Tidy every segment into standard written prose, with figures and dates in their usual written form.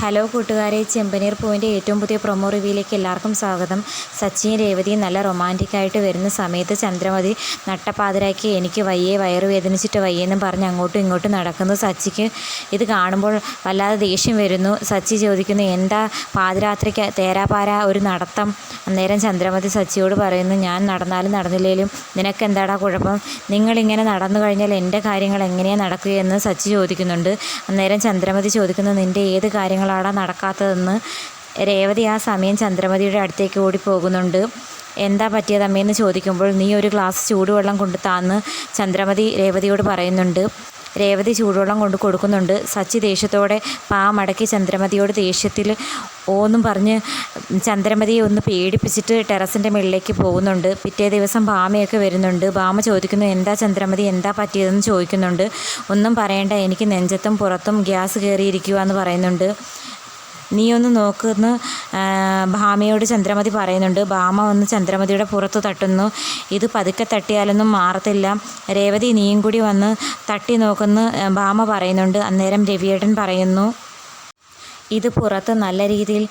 Hello കൂട്ടുകാരെ, ചെമ്പനീർ പൂവിൻ്റെ ഏറ്റവും പുതിയ പ്രൊമോ റിവ്യൂയിലേക്ക് എല്ലാവർക്കും സ്വാഗതം. സച്ചിയും രേവതിയും നല്ല റൊമാൻറ്റിക്കായിട്ട് വരുന്ന സമയത്ത് ചന്ദ്രമതി നട്ടപ്പാതിരാക്കി എനിക്ക് വയ്യേ, വയറ് വേദനിച്ചിട്ട് വയ്യെന്നും പറഞ്ഞ് അങ്ങോട്ടും ഇങ്ങോട്ടും നടക്കുന്നു. സച്ചിക്ക് ഇത് കാണുമ്പോൾ വല്ലാതെ ദേഷ്യം വരുന്നു. സച്ചി ചോദിക്കുന്നു, എന്താ പാതിരാത്രിക്ക് തേരാപാര ഒരു നടത്തം? അന്നേരം ചന്ദ്രമതി സച്ചിയോട് പറയുന്നു, ഞാൻ നടന്നാലും നടന്നില്ലേലും നിനക്കെന്താടാ കുഴപ്പം? നിങ്ങളിങ്ങനെ നടന്നു കഴിഞ്ഞാൽ എൻ്റെ കാര്യങ്ങൾ എങ്ങനെയാണ് നടക്കുകയെന്ന് സച്ചി ചോദിക്കുന്നുണ്ട്. അന്നേരം ചന്ദ്രമതി ചോദിക്കുന്നു, നിൻ്റെ ഏത് കാര്യങ്ങളാണ് നടക്കാത്തതെന്ന്. രേവതി ആ സമയം ചന്ദ്രമതിയുടെ അടുത്തേക്ക് ഓടി പോകുന്നുണ്ട്. എന്താ പറ്റിയതമ്മയെന്ന് ചോദിക്കുമ്പോൾ, നീ ഒരു ഗ്ലാസ് ചൂടുവെള്ളം കൊണ്ട് താന്ന് ചന്ദ്രമതി രേവതിയോട് പറയുന്നുണ്ട്. രേവതി ചൂടുവെള്ളം കൊണ്ട് കൊടുക്കുന്നുണ്ട്. സച്ചി ദേഷ്യത്തോടെ പാ മടക്കി ചന്ദ്രമതിയോട് ദേഷ്യത്തിൽ ഓന്നും പറഞ്ഞ് ചന്ദ്രമതിയെ ഒന്ന് പേടിപ്പിച്ചിട്ട് ടെറസിൻ്റെ മുകളിലേക്ക് പോകുന്നുണ്ട്. പിറ്റേ ദിവസം ഭാമയൊക്കെ വരുന്നുണ്ട്. ഭാമ ചോദിക്കുന്നു, എന്താ ചന്ദ്രമതി, എന്താ പറ്റിയതെന്ന് ചോദിക്കുന്നുണ്ട്. ഒന്നും പറയണ്ട, എനിക്ക് നെഞ്ചത്തും പുറത്തും ഗ്യാസ് കയറിയിരിക്കുക എന്ന് പറയുന്നുണ്ട്. നീ ഒന്ന് നോക്കുമെന്ന് ഭാമയോട് ചന്ദ്രമതി പറയുന്നുണ്ട്. ഭാമ വന്ന് ചന്ദ്രമതിയുടെ പുറത്ത് തട്ടുന്നു. ഇത് പതുക്കെ തട്ടിയാലൊന്നും മാറത്തില്ല, രേവതി നീയും കൂടി വന്ന് തട്ടി നോക്കുമെന്ന് ഭാമ പറയുന്നുണ്ട്. അന്നേരം രവിയേട്ടൻ പറയുന്നു, ഇത് പുറത്ത് നല്ല രീതിയിൽ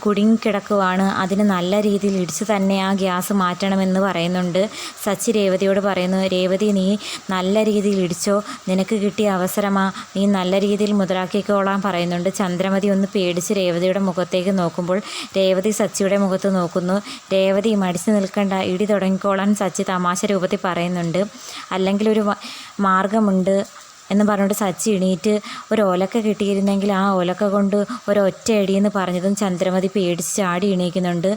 കുടുങ്ങിക്കിടക്കുവാണ്, അതിന് നല്ല രീതിയിൽ ഇടിച്ച് തന്നെ ആ ഗ്യാസ് മാറ്റണമെന്ന് പറയുന്നുണ്ട്. സച്ചി രേവതിയോട് പറയുന്നു, രേവതി നീ നല്ല രീതിയിൽ ഇടിച്ചോ, നിനക്ക് കിട്ടിയ അവസരമാ, നീ നല്ല രീതിയിൽ മുതലാക്കിക്കോളാൻ പറയുന്നുണ്ട്. ചന്ദ്രമതി ഒന്ന് പേടിച്ച് രേവതിയുടെ മുഖത്തേക്ക് നോക്കുമ്പോൾ രേവതി സച്ചിയുടെ മുഖത്ത് നോക്കുന്നു. രേവതി മടിച്ചു നിൽക്കേണ്ട, ഇടി തുടങ്ങിക്കോളാൻ സച്ചി തമാശ രൂപത്തിൽ പറയുന്നുണ്ട്. അല്ലെങ്കിൽ ഒരു മാർഗമുണ്ട് എന്ന് പറഞ്ഞുകൊണ്ട് സച്ചി എണീറ്റ് ഒരു ഒലക്ക കിട്ടിയിരുന്നെങ്കിൽ ആ ഒലക്ക കൊണ്ട് ഒരൊറ്റ അടിയെന്ന് പറഞ്ഞതും ചന്ദ്രമതി പേടിച്ച് ചാടി എണീക്കുന്നുണ്ട്.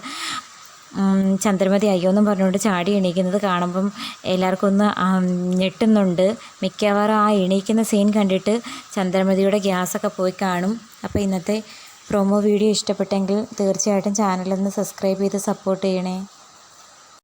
ചന്ദ്രമതി അയ്യോന്നും പറഞ്ഞുകൊണ്ട് ചാടി എണീക്കുന്നത് കാണുമ്പം എല്ലാവർക്കും ഒന്ന് ഞെട്ടുന്നുണ്ട്. മിക്കവാറും ആ എണീക്കുന്ന സീൻ കണ്ടിട്ട് ചന്ദ്രമതിയുടെ ഗ്യാസൊക്കെ പോയി കാണും. അപ്പോൾ ഇന്നത്തെ പ്രൊമോ വീഡിയോ ഇഷ്ടപ്പെട്ടെങ്കിൽ തീർച്ചയായിട്ടും ചാനലൊന്ന് സബ്സ്ക്രൈബ് ചെയ്ത് സപ്പോർട്ട് ചെയ്യണേ.